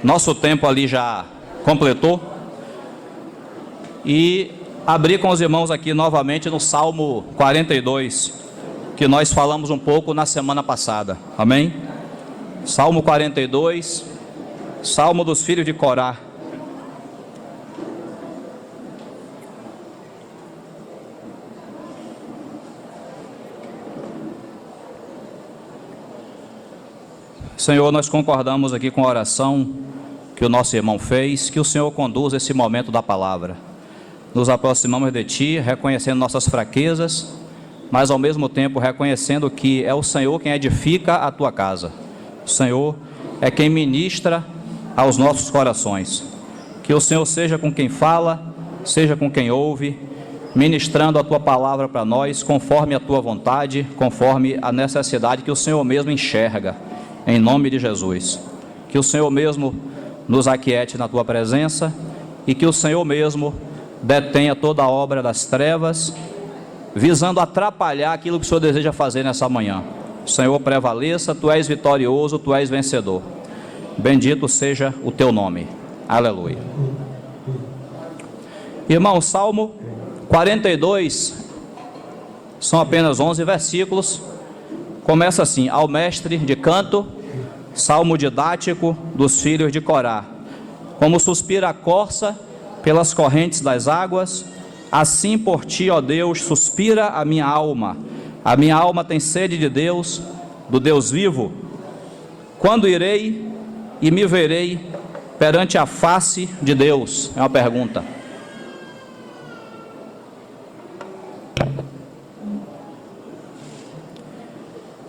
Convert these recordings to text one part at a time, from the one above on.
Nosso tempo ali já completou. E abrir com os irmãos aqui novamente no Salmo 42, que nós falamos um pouco na semana passada. Amém? Salmo 42, Salmo dos filhos de Corá. Senhor, nós concordamos aqui com a oração que o nosso irmão fez, que o Senhor conduza esse momento da palavra. Nos aproximamos de Ti, reconhecendo nossas fraquezas, mas ao mesmo tempo reconhecendo que é o Senhor quem edifica a Tua casa. O Senhor é quem ministra aos nossos corações. Que o Senhor seja com quem fala, seja com quem ouve, ministrando a Tua palavra para nós, conforme a Tua vontade, conforme a necessidade que o Senhor mesmo enxerga, em nome de Jesus. Que o Senhor mesmo nos aquiete na Tua presença e que o Senhor mesmo detenha toda a obra das trevas, visando atrapalhar aquilo que o Senhor deseja fazer nessa manhã. O Senhor prevaleça, Tu és vitorioso, Tu és vencedor. Bendito seja o Teu nome. Aleluia. Irmão, Salmo 42, são apenas 11 versículos. Começa assim: ao mestre de canto, salmo didático dos filhos de Corá. Como suspira a corça pelas correntes das águas, assim por Ti, ó Deus, suspira a minha alma. A minha alma tem sede de Deus, do Deus vivo. Quando irei e me verei perante a face de Deus? É uma pergunta.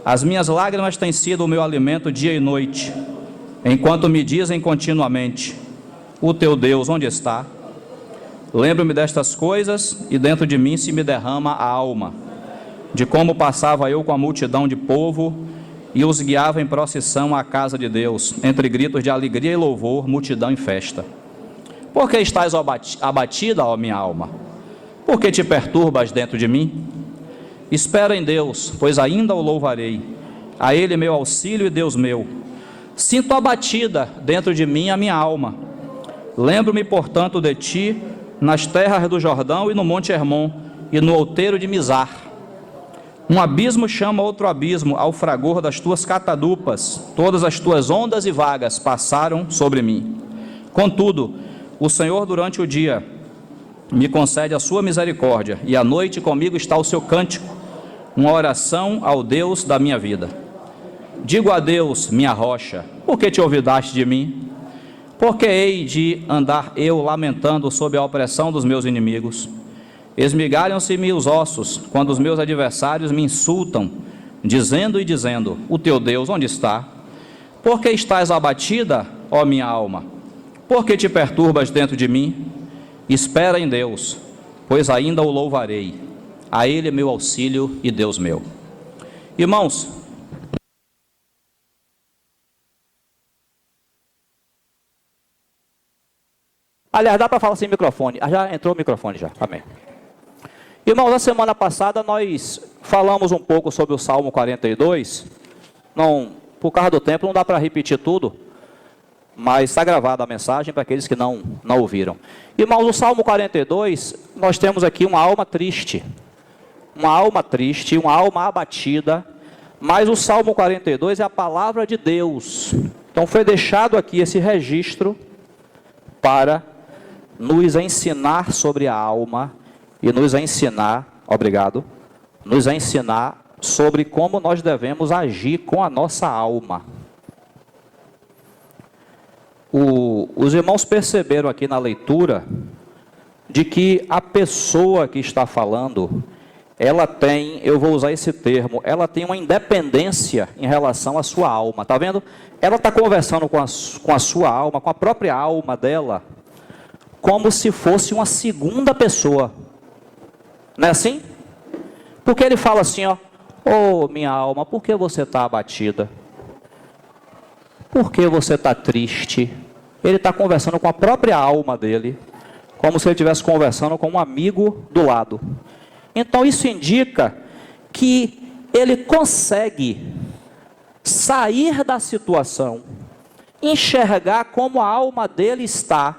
As minhas lágrimas têm sido o meu alimento dia e noite, enquanto me dizem continuamente: o Teu Deus onde está? Lembro-me destas coisas e dentro de mim se me derrama a alma, de como passava eu com a multidão de povo e os guiava em procissão à casa de Deus, entre gritos de alegria e louvor, multidão em festa. Por que estás abatida, ó minha alma? Por que te perturbas dentro de mim? Espera em Deus, pois ainda o louvarei. A Ele meu auxílio e Deus meu. Sinto abatida dentro de mim a minha alma. Lembro-me, portanto, de Ti nas terras do Jordão e no monte Hermon e no outeiro de Mizar. Um abismo chama outro abismo ao fragor das Tuas catadupas. Todas as Tuas ondas e vagas passaram sobre mim. Contudo, o Senhor durante o dia me concede a Sua misericórdia, e à noite comigo está o Seu cântico, uma oração ao Deus da minha vida. Digo a Deus, minha rocha: por que te olvidaste de mim? Por que hei de andar eu lamentando sob a opressão dos meus inimigos? Esmigalham-se-me os ossos, quando os meus adversários me insultam, dizendo: o Teu Deus onde está? Por que estás abatida, ó minha alma? Por que te perturbas dentro de mim? Espera em Deus, pois ainda o louvarei. A Ele é meu auxílio e Deus meu. Irmãos, aliás, dá para falar sem microfone. Já entrou o microfone já. Amém. Irmãos, na semana passada nós falamos um pouco sobre o Salmo 42. Não, por causa do tempo não dá para repetir tudo, mas está gravada a mensagem para aqueles que não ouviram. Irmãos, o Salmo 42, nós temos aqui uma alma triste, uma alma abatida, mas o Salmo 42 é a palavra de Deus. Então foi deixado aqui esse registro para nos ensinar sobre a alma e nos ensinar, nos ensinar sobre como nós devemos agir com a nossa alma. Os irmãos perceberam aqui na leitura de que a pessoa que está falando, ela tem, eu vou usar esse termo, ela tem uma independência em relação à sua alma, está vendo? Ela está conversando com a sua alma, com a própria alma dela, como se fosse uma segunda pessoa, não é assim? Porque ele fala assim, ó: ô minha alma, por que você está abatida? Por que você está triste? Ele está conversando com a própria alma dele, como se ele estivesse conversando com um amigo do lado. Então isso indica que ele consegue sair da situação enxergar como a alma dele está,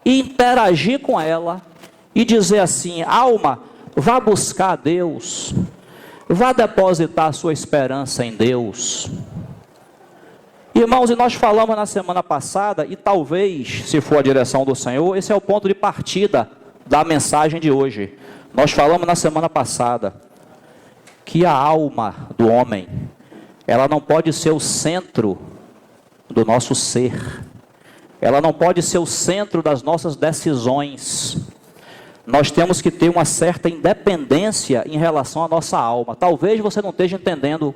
e interagir com ela, e dizer assim: alma, vá buscar a Deus, vá depositar a sua esperança em Deus. Irmãos, e nós falamos na semana passada, e talvez, se for a direção do Senhor, esse é o ponto de partida da mensagem de hoje. Nós falamos na semana passada que a alma do homem, ela não pode ser o centro do nosso ser, ela não pode ser o centro das nossas decisões. Nós temos que ter uma certa independência em relação à nossa alma. Talvez você não esteja entendendo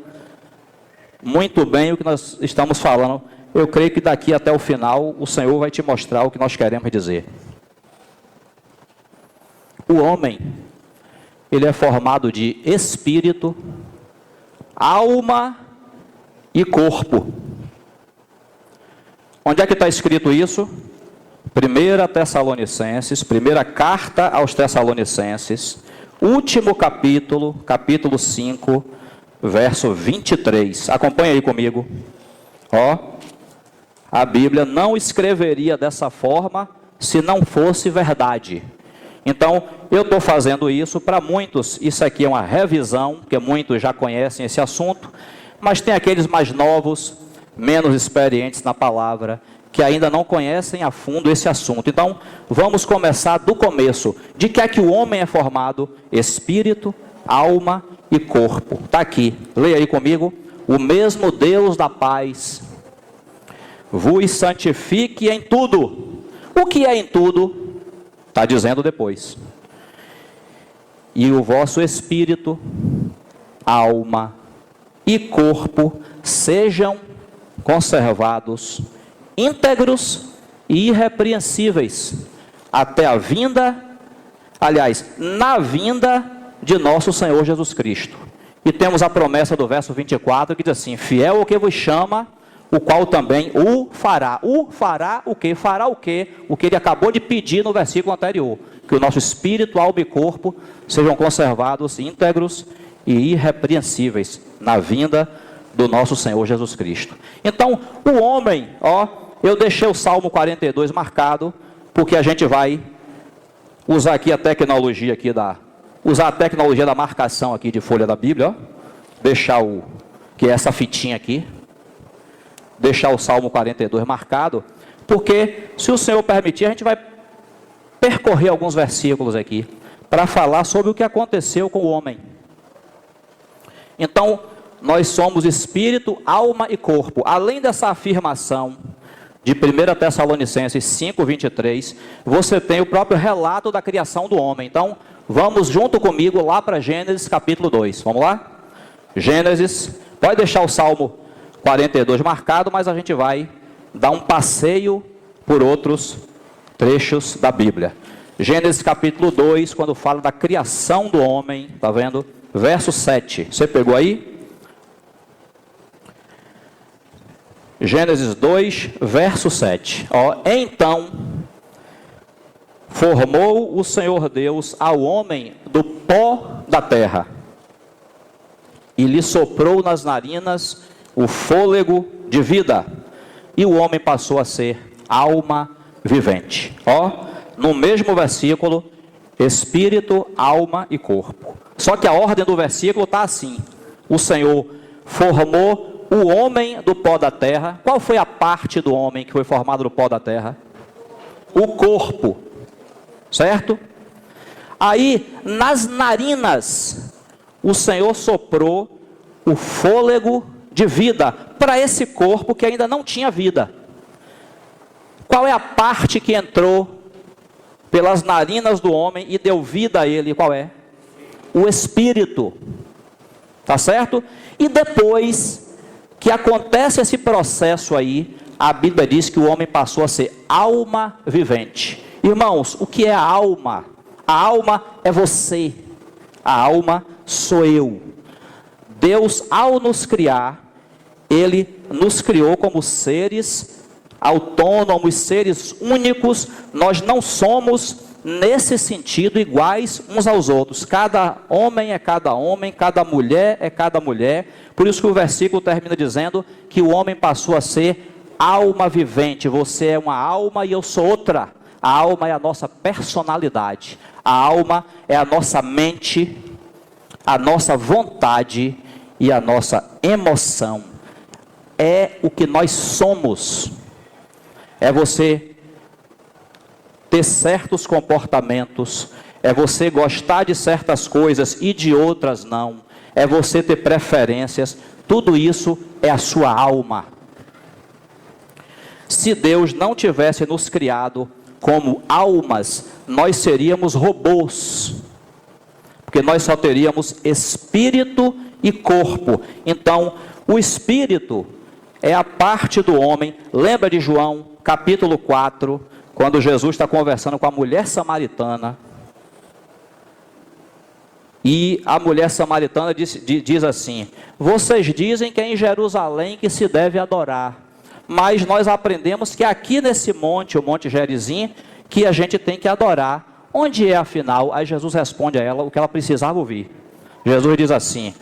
muito bem o que nós estamos falando. Eu creio que daqui até o final o Senhor vai te mostrar o que nós queremos dizer. O homem, ele é formado de espírito, alma e corpo. Onde é que está escrito isso? 1 Tessalonicenses, primeira carta aos Tessalonicenses, último capítulo, capítulo 5, verso 23. Acompanha aí comigo. Ó, a Bíblia não escreveria dessa forma se não fosse verdade. Então, eu estou fazendo isso para muitos. Isso aqui é uma revisão, porque muitos já conhecem esse assunto, mas tem aqueles mais novos, menos experientes na palavra, que ainda não conhecem a fundo esse assunto. Então, vamos começar do começo. De que é que o homem é formado? Espírito, alma e corpo. Está aqui, leia aí comigo. O mesmo Deus da paz vos santifique em tudo. O que é em tudo? Está dizendo depois. E o vosso espírito, alma e corpo sejam conservados íntegros e irrepreensíveis até a vinda, aliás, na vinda de nosso Senhor Jesus Cristo. E temos a promessa do verso 24 que diz assim: fiel o que vos chama, o qual também o fará. O fará o quê? Fará o quê? O que ele acabou de pedir no versículo anterior: que o nosso espírito, alma e corpo sejam conservados íntegros e irrepreensíveis na vinda do nosso Senhor Jesus Cristo. Então, o homem, eu deixei o Salmo 42 marcado, porque a gente vai usar aqui a tecnologia usar a tecnologia da marcação aqui de folha da Bíblia, deixar que é essa fitinha aqui, deixar o Salmo 42 marcado, porque, se o Senhor permitir, a gente vai percorrer alguns versículos aqui, para falar sobre o que aconteceu com o homem. Então, nós somos espírito, alma e corpo. Além dessa afirmação de 1 Tessalonicenses 5, 23, você tem o próprio relato da criação do homem. Então, vamos junto comigo lá para Gênesis capítulo 2. Vamos lá? Gênesis, pode deixar o Salmo 42 marcado, mas a gente vai dar um passeio por outros trechos da Bíblia. Gênesis capítulo 2, quando fala da criação do homem, tá vendo? Verso 7. Você pegou aí? Gênesis 2, verso 7. Então formou o Senhor Deus ao homem do pó da terra, e lhe soprou nas narinas o fôlego de vida, e o homem passou a ser alma vivente. No mesmo versículo, espírito, alma e corpo. Só que a ordem do versículo está assim: o Senhor formou o homem do pó da terra. Qual foi a parte do homem que foi formado do pó da terra? O corpo, certo? Aí, nas narinas, o Senhor soprou o fôlego de vida para esse corpo que ainda não tinha vida. Qual é a parte que entrou pelas narinas do homem e deu vida a ele? Qual é? O espírito. Tá certo? E depois que acontece esse processo aí, a Bíblia diz que o homem passou a ser alma vivente. Irmãos, o que é a alma? A alma é você. A alma sou eu. Deus, ao nos criar, Ele nos criou como seres autônomos, seres únicos. Nós não somos, nesse sentido, iguais uns aos outros. Cada homem é cada homem, cada mulher é cada mulher. Por isso que o versículo termina dizendo que o homem passou a ser alma vivente. Você é uma alma e eu sou outra. A alma é a nossa personalidade. A alma é a nossa mente, a nossa vontade e a nossa emoção. É o que nós somos. É você ter certos comportamentos, é você gostar de certas coisas e de outras não, é você ter preferências, tudo isso é a sua alma. Se Deus não tivesse nos criado como almas, nós seríamos robôs, porque nós só teríamos espírito e corpo. Então, o espírito é a parte do homem. Lembra de João, capítulo 4, quando Jesus está conversando com a mulher samaritana, e a mulher samaritana diz assim: vocês dizem que é em Jerusalém que se deve adorar, mas nós aprendemos que aqui nesse monte, o Monte Gerizim, que a gente tem que adorar. Onde é afinal? Aí Jesus responde a ela o que ela precisava ouvir. Jesus diz assim: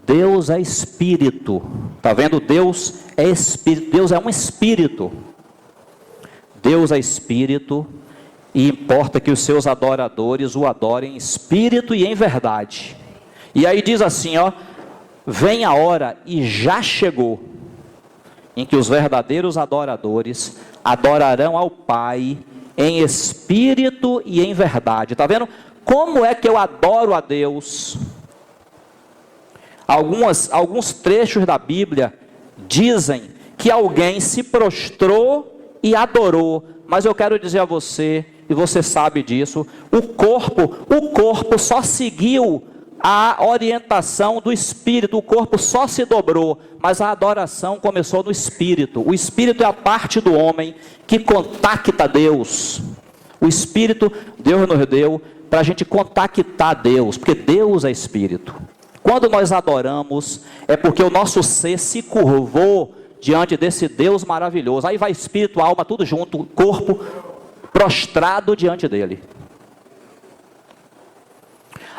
Deus é espírito. Está vendo? Deus é espírito. Deus é um espírito. Deus é espírito, e importa que os seus adoradores o adorem em espírito e em verdade. E aí diz assim, ó: vem a hora, e já chegou, em que os verdadeiros adoradores adorarão ao Pai em espírito e em verdade. Está vendo? Como é que eu adoro a Deus? Alguns trechos da Bíblia dizem que alguém se prostrou e adorou, mas eu quero dizer a você, e você sabe disso, o corpo só seguiu a orientação do espírito, o corpo só se dobrou, mas a adoração começou no espírito. O espírito é a parte do homem que contacta Deus. O espírito Deus nos deu para a gente contactar Deus, porque Deus é espírito. Quando nós adoramos, é porque o nosso ser se curvou diante desse Deus maravilhoso. Aí vai espírito, alma, tudo junto, corpo prostrado diante dele.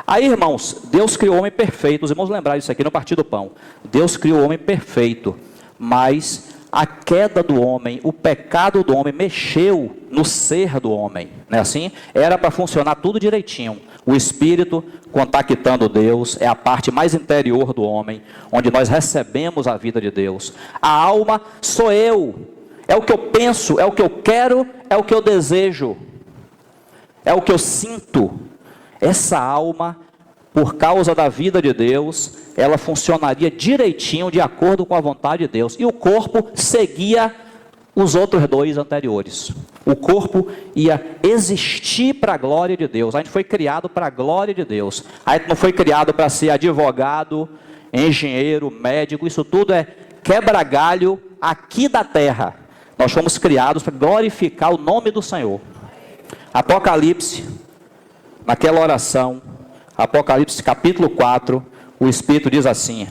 Aí, irmãos, Deus criou o homem perfeito. Os irmãos lembraram disso aqui no Partir do Pão. Deus criou o homem perfeito, mas a queda do homem, o pecado do homem mexeu no ser do homem, não é assim? Era para funcionar tudo direitinho. O espírito contactando Deus é a parte mais interior do homem, onde nós recebemos a vida de Deus. A alma sou eu, é o que eu penso, é o que eu quero, é o que eu desejo, é o que eu sinto. Essa alma, por causa da vida de Deus, ela funcionaria direitinho de acordo com a vontade de Deus. E o corpo seguia os outros dois anteriores. O corpo ia existir para a glória de Deus. A gente foi criado para a glória de Deus. A gente não foi criado para ser advogado, engenheiro, médico. Isso tudo é quebra-galho aqui da terra. Nós fomos criados para glorificar o nome do Senhor. Apocalipse, naquela oração, Apocalipse capítulo 4, o Espírito diz assim: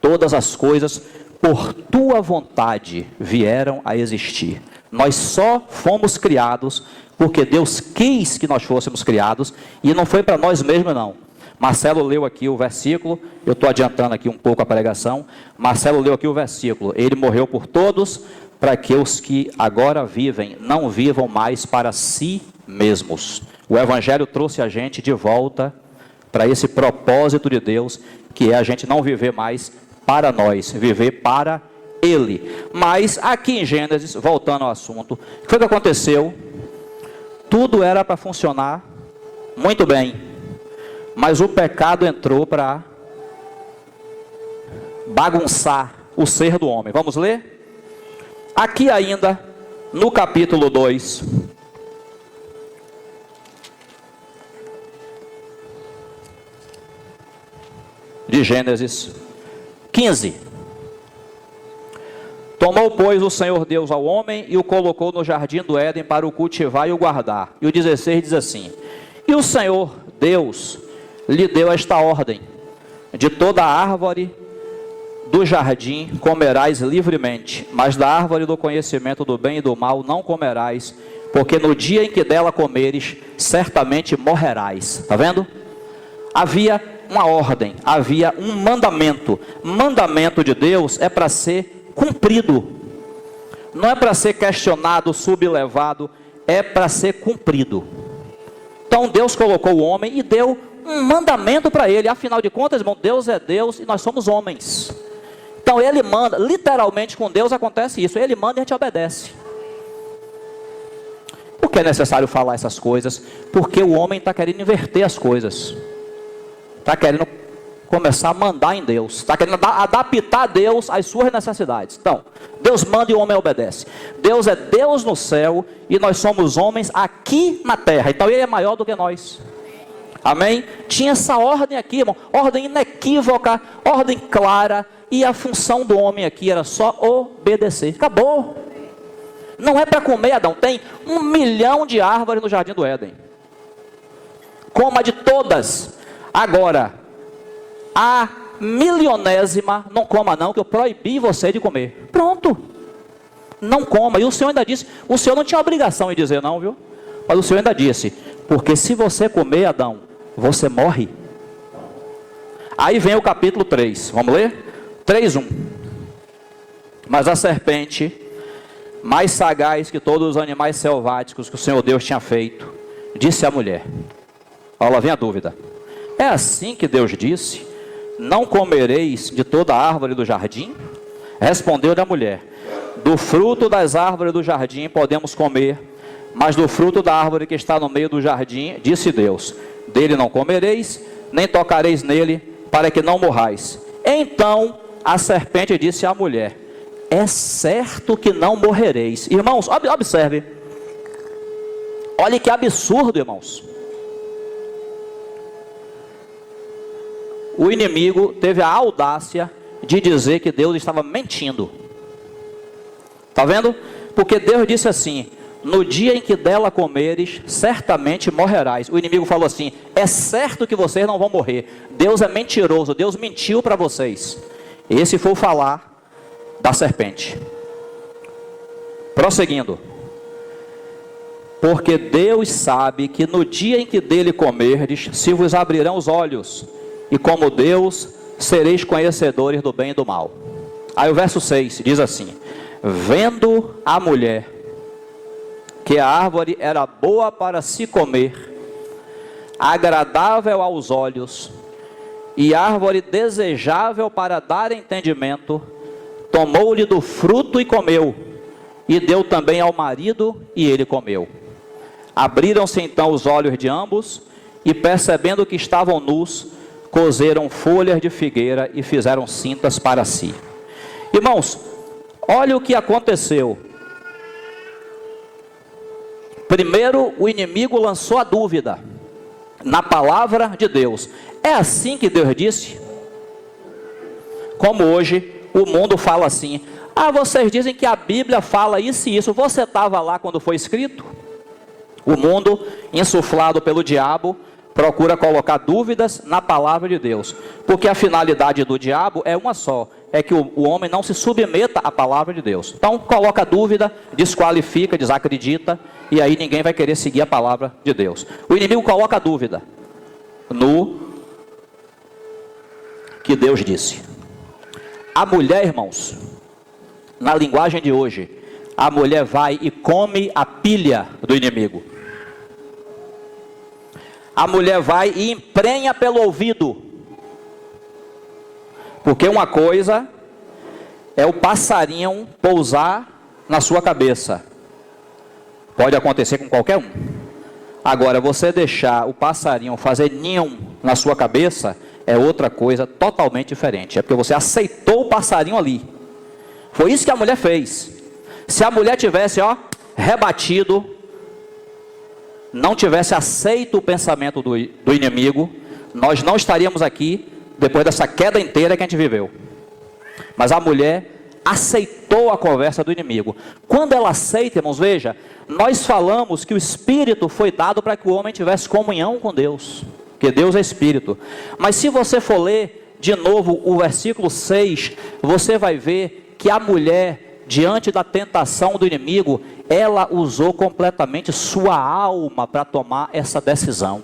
todas as coisas por tua vontade vieram a existir. Nós só fomos criados porque Deus quis que nós fôssemos criados, e não foi para nós mesmos não. Marcelo leu aqui o versículo, eu estou adiantando aqui um pouco a pregação. Marcelo leu aqui o versículo: ele morreu por todos, para que os que agora vivem não vivam mais para si mesmos. O Evangelho trouxe a gente de volta para esse propósito de Deus, que é a gente não viver mais para nós, viver para Ele. Mas aqui em Gênesis, voltando ao assunto, o que foi que aconteceu? Tudo era para funcionar muito bem, mas o pecado entrou para bagunçar o ser do homem. Vamos ler? Aqui ainda, no capítulo 2... de Gênesis 15. Tomou, pois, o Senhor Deus ao homem e o colocou no jardim do Éden para o cultivar e o guardar. E o 16 diz assim: e o Senhor Deus lhe deu esta ordem: de toda a árvore do jardim comerás livremente, mas da árvore do conhecimento do bem e do mal não comerás, porque no dia em que dela comeres, certamente morrerás. Está vendo? Havia uma ordem, havia um mandamento. Mandamento de Deus é para ser cumprido. Não é para ser questionado, sublevado, é para ser cumprido. Então Deus colocou o homem e deu um mandamento para ele. Afinal de contas, irmão, Deus é Deus e nós somos homens. Então ele manda, literalmente com Deus acontece isso. Ele manda e a gente obedece. Por que é necessário falar essas coisas? Porque o homem está querendo inverter as coisas. Está querendo começar a mandar em Deus. Está querendo adaptar Deus às suas necessidades. Então, Deus manda e o homem obedece. Deus é Deus no céu e nós somos homens aqui na terra. Então ele é maior do que nós. Amém? Tinha essa ordem aqui, irmão. Ordem inequívoca, ordem clara. E a função do homem aqui era só obedecer. Acabou. Não é para comer, Adão. Tem 1 milhão de árvores no jardim do Éden. Coma de todas. Agora, a milionésima, não coma não, que eu proibi você de comer. Pronto. Não coma. E o Senhor ainda disse, o Senhor não tinha obrigação de dizer não, viu? Mas o Senhor ainda disse, porque se você comer, Adão, você morre. Aí vem o capítulo 3. Vamos ler? 3:1. Mas a serpente, mais sagaz que todos os animais selváticos que o Senhor Deus tinha feito, disse à mulher. Olha lá vem a dúvida. É assim que Deus disse: não comereis de toda a árvore do jardim? Respondeu-lhe a mulher: do fruto das árvores do jardim podemos comer, mas do fruto da árvore que está no meio do jardim, disse Deus: dele não comereis, nem tocareis nele, para que não morrais. Então a serpente disse à mulher: é certo que não morrereis. Irmãos, observe. Olha que absurdo, irmãos. O inimigo teve a audácia de dizer que Deus estava mentindo. Está vendo? Porque Deus disse assim: no dia em que dela comeres, certamente morrerás. O inimigo falou assim: é certo que vocês não vão morrer. Deus é mentiroso, Deus mentiu para vocês. Esse foi o falar da serpente. Prosseguindo. Porque Deus sabe que no dia em que dele comerdes, se vos abrirão os olhos, e como Deus, sereis conhecedores do bem e do mal. Aí o verso 6 diz assim: vendo a mulher que a árvore era boa para se comer, agradável aos olhos, e árvore desejável para dar entendimento, tomou-lhe do fruto e comeu, e deu também ao marido, e ele comeu. Abriram-se então os olhos de ambos, e percebendo que estavam nus, coseram folhas de figueira e fizeram cintas para si. Irmãos, olha o que aconteceu. Primeiro, o inimigo lançou a dúvida na palavra de Deus. É assim que Deus disse? Como hoje o mundo fala assim: ah, vocês dizem que a Bíblia fala isso e isso. Você estava lá quando foi escrito? O mundo, insuflado pelo diabo, procura colocar dúvidas na palavra de Deus. Porque a finalidade do diabo é uma só: é que o homem não se submeta à palavra de Deus. Então coloca dúvida, desqualifica, desacredita, e aí ninguém vai querer seguir a palavra de Deus. O inimigo coloca dúvida no que Deus disse. A mulher, irmãos, na linguagem de hoje, a mulher vai e come a pilha do inimigo. A mulher vai e emprenha pelo ouvido. Porque uma coisa é o passarinho pousar na sua cabeça. Pode acontecer com qualquer um. Agora, você deixar o passarinho fazer ninho na sua cabeça é outra coisa totalmente diferente. É porque você aceitou o passarinho ali. Foi isso que a mulher fez. Se a mulher tivesse, rebatido, não tivesse aceito o pensamento do inimigo, nós não estaríamos aqui depois dessa queda inteira que a gente viveu. Mas a mulher aceitou a conversa do inimigo. Quando ela aceita, irmãos, veja, nós falamos que o Espírito foi dado para que o homem tivesse comunhão com Deus, porque Deus é Espírito. Mas se você for ler de novo o versículo 6, você vai ver que a mulher, diante da tentação do inimigo, ela usou completamente sua alma para tomar essa decisão.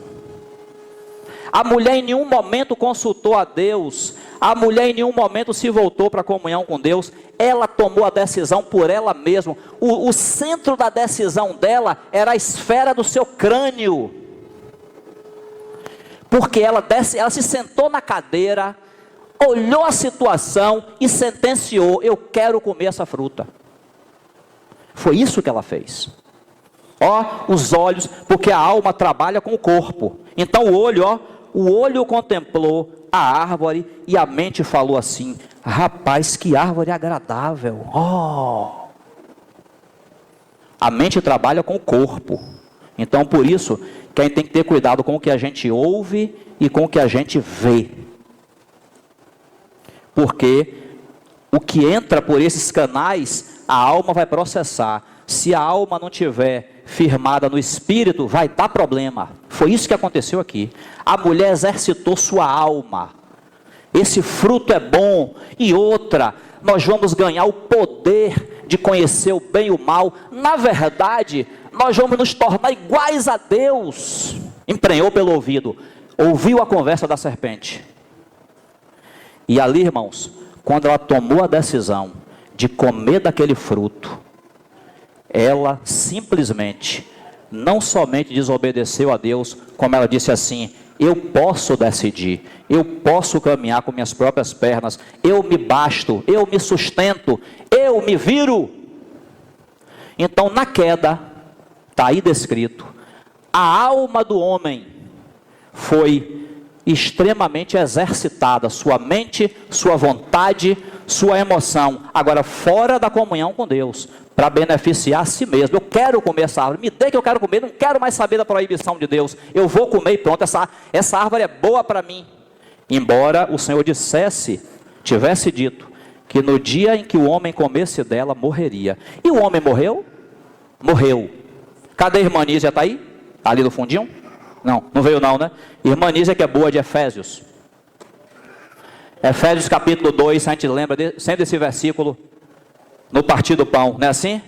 A mulher em nenhum momento consultou a Deus A mulher em nenhum momento se voltou para a comunhão com Deus. Ela tomou a decisão por ela mesma. O centro da decisão dela era a esfera do seu crânio. Porque ela se sentou na cadeira, olhou a situação e sentenciou: eu quero comer essa fruta. Foi isso que ela fez. Os olhos, porque a alma trabalha com o corpo. Então o olho contemplou a árvore e a mente falou assim: rapaz, que árvore agradável. A mente trabalha com o corpo. Então por isso que a gente tem que ter cuidado com o que a gente ouve e com o que a gente vê. Porque o que entra por esses canais, a alma vai processar. Se a alma não tiver firmada no espírito, vai dar problema. Foi isso que aconteceu aqui. A mulher exercitou sua alma. Esse fruto é bom. E outra, nós vamos ganhar o poder de conhecer o bem e o mal. Na verdade, nós vamos nos tornar iguais a Deus. Emprenhou pelo ouvido, ouviu a conversa da serpente. E ali, irmãos, quando ela tomou a decisão de comer daquele fruto, ela simplesmente, não somente desobedeceu a Deus, como ela disse assim: eu posso decidir, eu posso caminhar com minhas próprias pernas, eu me basto, eu me sustento, eu me viro. Então na queda, está aí descrito, a alma do homem foi extremamente exercitada, sua mente, sua vontade, sua emoção, agora fora da comunhão com Deus, para beneficiar a si mesmo. Eu quero comer essa árvore, me dê que eu quero comer, não quero mais saber da proibição de Deus, eu vou comer e pronto, essa árvore é boa para mim. Embora o Senhor tivesse dito, que no dia em que o homem comesse dela, morreria. E o homem morreu? Morreu. Cadê a irmã Nízia? Está aí? Está ali no fundinho? Não veio não, né? Irmã Nízia, que é boa, de Efésios. Efésios capítulo 2, a gente lembra sempre desse versículo, no partir do pão, não é assim?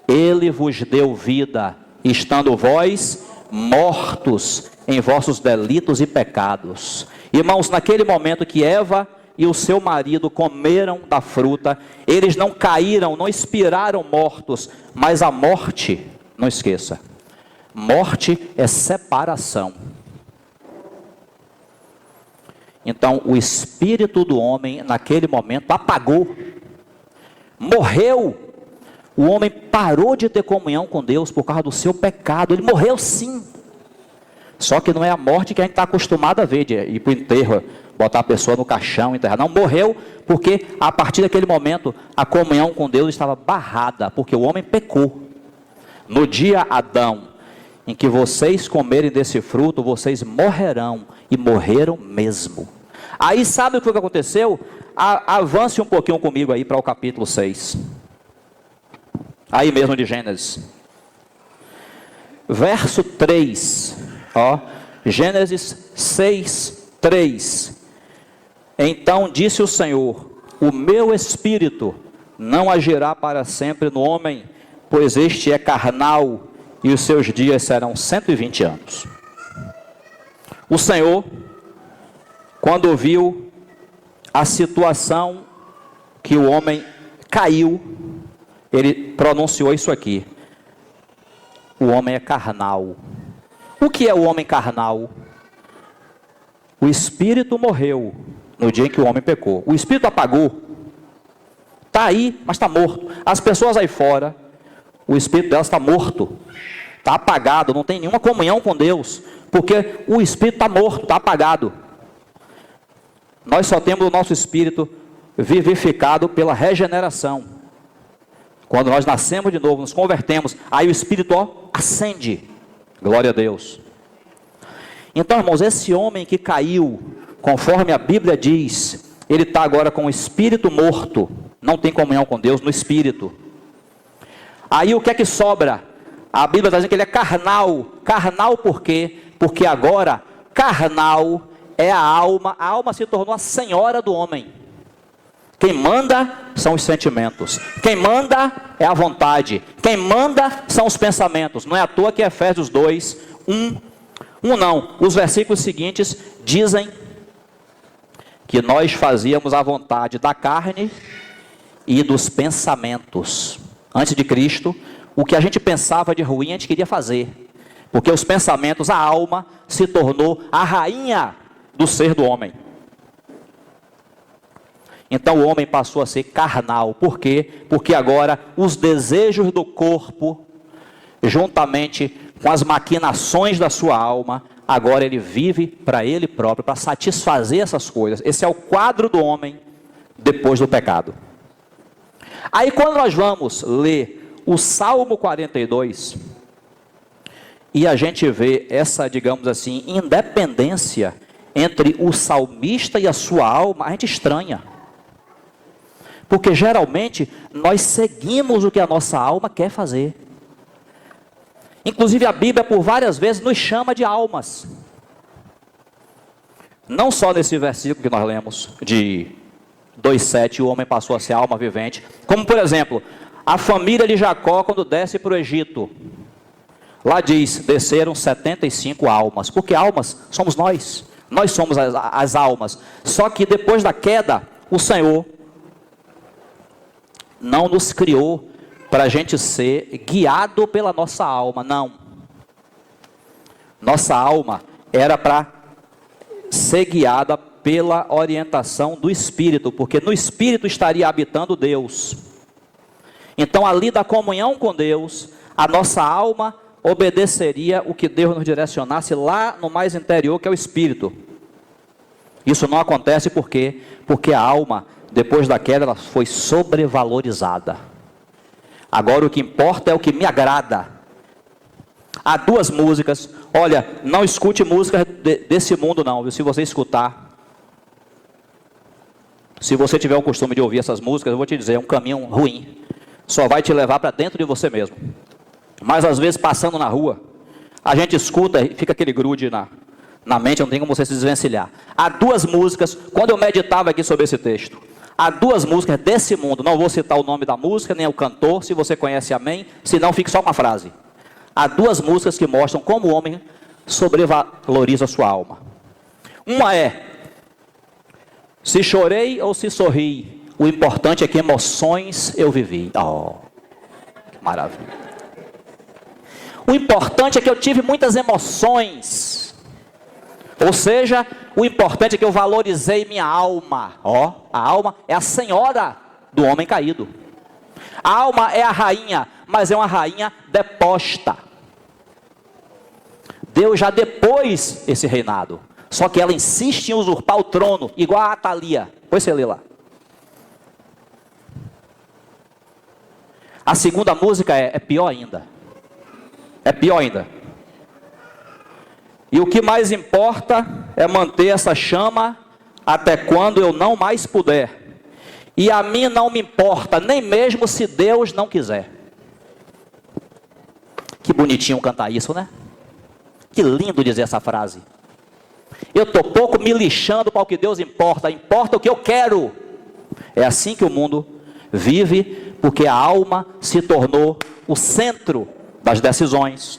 Ele vos deu vida, estando vós mortos em vossos delitos e pecados. Irmãos, naquele momento que Eva e o seu marido comeram da fruta, eles não caíram, não expiraram mortos, mas a morte, não esqueça, morte é separação. Então o espírito do homem naquele momento apagou, morreu. O homem parou de ter comunhão com Deus por causa do seu pecado. Ele morreu sim. Só que não é a morte que a gente está acostumado a ver, de ir para o enterro, botar a pessoa no caixão, enterrar. Não, morreu porque a partir daquele momento a comunhão com Deus estava barrada, porque o homem pecou. No dia, Adão, em que vocês comerem desse fruto, vocês morrerão, e morreram mesmo. Aí sabe o que aconteceu? Avance um pouquinho comigo aí para o capítulo 6. Aí mesmo de Gênesis. Verso 3. Gênesis 6, 3. Então disse o Senhor: o meu espírito não agirá para sempre no homem, pois este é carnal, e os seus dias serão 120 anos. O Senhor, quando viu a situação que o homem caiu, ele pronunciou isso aqui: o homem é carnal. O que é o homem carnal? O espírito morreu no dia em que o homem pecou. O espírito apagou. Está aí, mas está morto. As pessoas aí fora, o espírito delas está morto, está apagado, não tem nenhuma comunhão com Deus, porque o espírito está morto, está apagado. Nós só temos o nosso espírito vivificado pela regeneração. Quando nós nascemos de novo, nos convertemos, aí o espírito acende. Glória a Deus. Então, irmãos, esse homem que caiu, conforme a Bíblia diz, ele está agora com o espírito morto, não tem comunhão com Deus no espírito. Aí o que é que sobra? A Bíblia está dizendo que ele é carnal. Carnal por quê? Porque agora, carnal é a alma se tornou a senhora do homem. Quem manda são os sentimentos, quem manda é a vontade, quem manda são os pensamentos. Não é à toa que Efésios 2, 1 não, os versículos seguintes dizem que nós fazíamos a vontade da carne e dos pensamentos. Antes de Cristo, o que a gente pensava de ruim, a gente queria fazer. Porque os pensamentos, a alma, se tornou a rainha do ser do homem. Então o homem passou a ser carnal. Por quê? Porque agora os desejos do corpo, juntamente com as maquinações da sua alma, agora ele vive para ele próprio, para satisfazer essas coisas. Esse é o quadro do homem depois do pecado. Aí quando nós vamos ler o Salmo 42, e a gente vê essa, digamos assim, independência entre o salmista e a sua alma, a gente estranha. Porque geralmente nós seguimos o que a nossa alma quer fazer. Inclusive a Bíblia por várias vezes nos chama de almas. Não só nesse versículo que nós lemos, de 2,7, o homem passou a ser alma vivente. Como por exemplo, a família de Jacó quando desce para o Egito. Lá diz, desceram 75 almas. Porque almas somos nós. Nós somos as almas. Só que depois da queda, o Senhor não nos criou para a gente ser guiado pela nossa alma, não. Nossa alma era para ser guiada pela orientação do Espírito, porque no Espírito estaria habitando Deus. Então ali da comunhão com Deus, a nossa alma obedeceria o que Deus nos direcionasse lá no mais interior, que é o Espírito. Isso não acontece porque a alma, depois da queda, ela foi sobrevalorizada. Agora o que importa é o que me agrada. Há duas músicas. Olha, não escute música desse mundo não, viu? Se você escutar, se você tiver o costume de ouvir essas músicas, eu vou te dizer, é um caminho ruim. Só vai te levar para dentro de você mesmo. Mas às vezes passando na rua, a gente escuta e fica aquele grude na mente, não tem como você se desvencilhar. Há duas músicas, quando eu meditava aqui sobre esse texto, há duas músicas desse mundo, não vou citar o nome da música, nem o cantor, se você conhece, amém, senão fique só com a frase. Há duas músicas que mostram como o homem sobrevaloriza a sua alma. Uma é, se chorei ou se sorri, o importante é que emoções eu vivi. Oh, que maravilha. O importante é que eu tive muitas emoções. Ou seja, o importante é que eu valorizei minha alma. Ó, a alma é a senhora do homem caído. A alma é a rainha, mas é uma rainha deposta. Deus já depôs esse reinado. Só que ela insiste em usurpar o trono, igual a Atalia. Depois você lê lá. A segunda música é pior ainda. É pior ainda. E o que mais importa é manter essa chama até quando eu não mais puder. E a mim não me importa, nem mesmo se Deus não quiser. Que bonitinho cantar isso, né? Que lindo dizer essa frase. Eu estou pouco me lixando para o que Deus importa. Importa o que eu quero. É assim que o mundo vive, porque a alma se tornou o centro das decisões,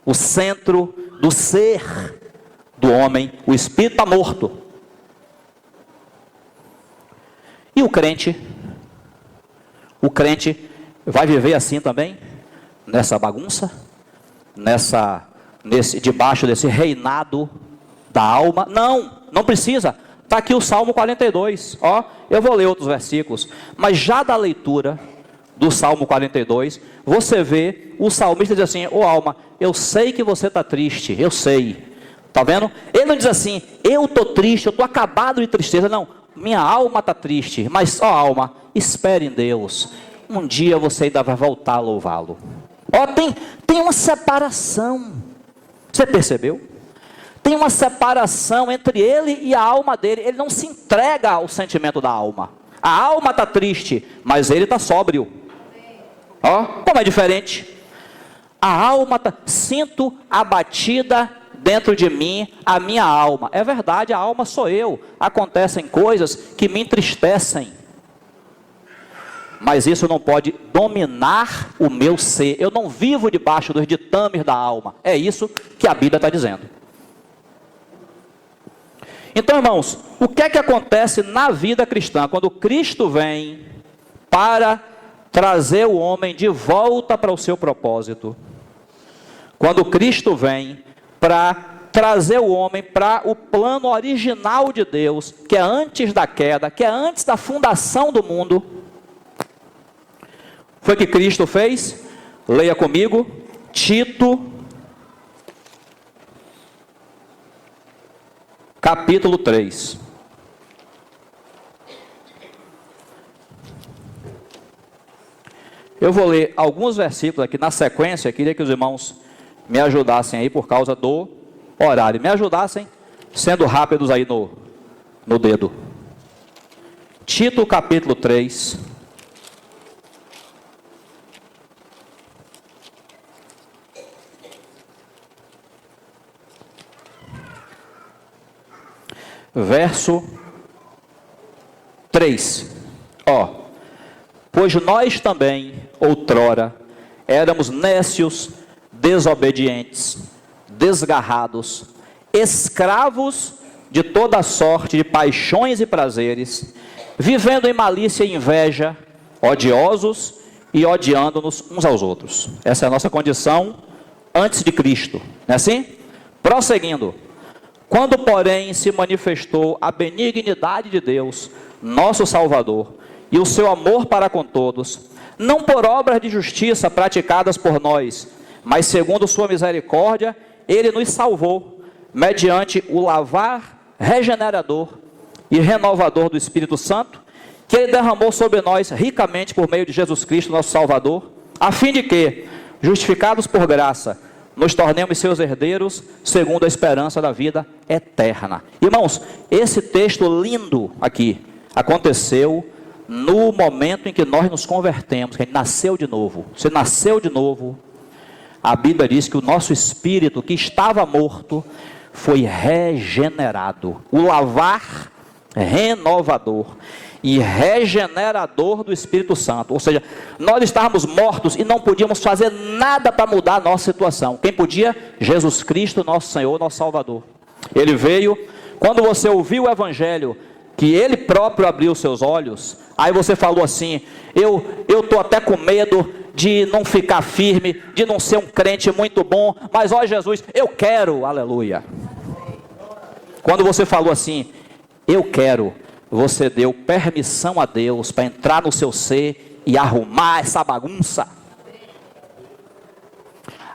o centro do ser do homem. O espírito está morto. E o crente vai viver assim também, nessa bagunça, debaixo desse reinado da alma? Não precisa. Está aqui o Salmo 42. Ó, eu vou ler outros versículos, mas já da leitura do Salmo 42, você vê o salmista diz assim: ô alma, eu sei que você está triste, eu sei. Está vendo? Ele não diz assim, eu estou triste, eu estou acabado de tristeza. Não, minha alma está triste. Mas, ó alma, espere em Deus. Um dia você ainda vai voltar a louvá-lo. Ó, tem uma separação. Você percebeu? Tem uma separação entre ele e a alma dele. Ele não se entrega ao sentimento da alma. A alma está triste, mas ele está sóbrio. Ó, como é diferente. A alma está, sinto abatida dentro de mim a minha alma. É verdade, a alma sou eu. Acontecem coisas que me entristecem. Mas isso não pode dominar o meu ser. Eu não vivo debaixo dos ditames da alma. É isso que a Bíblia está dizendo. Então, irmãos, o que é que acontece na vida cristã? Quando Cristo vem para trazer o homem de volta para o seu propósito. Quando Cristo vem para trazer o homem para o plano original de Deus, que é antes da queda, que é antes da fundação do mundo. Foi o que Cristo fez? Leia comigo, Tito, capítulo 3. Eu vou ler alguns versículos aqui na sequência. Queria que os irmãos me ajudassem aí por causa do horário. Me ajudassem sendo rápidos aí no dedo. Tito capítulo 3. Verso 3. Pois nós também, outrora, éramos nécios, desobedientes, desgarrados, escravos de toda sorte de paixões e prazeres, vivendo em malícia e inveja, odiosos e odiando-nos uns aos outros. Essa é a nossa condição antes de Cristo, não é assim? Prosseguindo. Quando, porém, se manifestou a benignidade de Deus, nosso Salvador, e o seu amor para com todos, não por obras de justiça praticadas por nós, mas segundo sua misericórdia, ele nos salvou, mediante o lavar regenerador e renovador do Espírito Santo, que ele derramou sobre nós ricamente por meio de Jesus Cristo, nosso Salvador, a fim de que, justificados por graça, nos tornemos seus herdeiros, segundo a esperança da vida eterna. Irmãos, esse texto lindo aqui aconteceu no momento em que nós nos convertemos, que a gente nasceu de novo. Você nasceu de novo. A Bíblia diz que o nosso espírito, que estava morto, foi regenerado. O lavar renovador e regenerador do Espírito Santo. Ou seja, nós estávamos mortos e não podíamos fazer nada para mudar a nossa situação. Quem podia? Jesus Cristo, nosso Senhor, nosso Salvador. Ele veio, quando você ouviu o Evangelho, que Ele próprio abriu os seus olhos, aí você falou assim, eu estou até com medo de não ficar firme, de não ser um crente muito bom, mas ó Jesus, eu quero, aleluia. Quando você falou assim, eu quero, você deu permissão a Deus para entrar no seu ser e arrumar essa bagunça.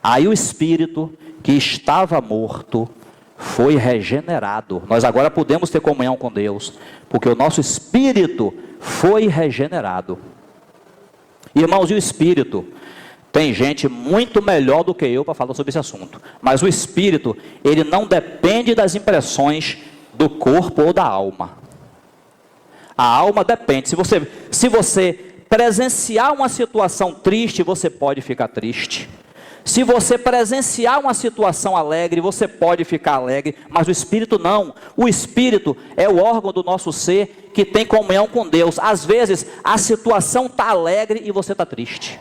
Aí o espírito que estava morto foi regenerado. Nós agora podemos ter comunhão com Deus, porque o nosso espírito foi regenerado. Irmãos, e o espírito? Tem gente muito melhor do que eu para falar sobre esse assunto. Mas o espírito, ele não depende das impressões do corpo ou da alma. A alma depende. Se você presenciar uma situação triste, você pode ficar triste. Se você presenciar uma situação alegre, você pode ficar alegre, mas o espírito não. O espírito é o órgão do nosso ser que tem comunhão com Deus. Às vezes a situação está alegre e você está triste.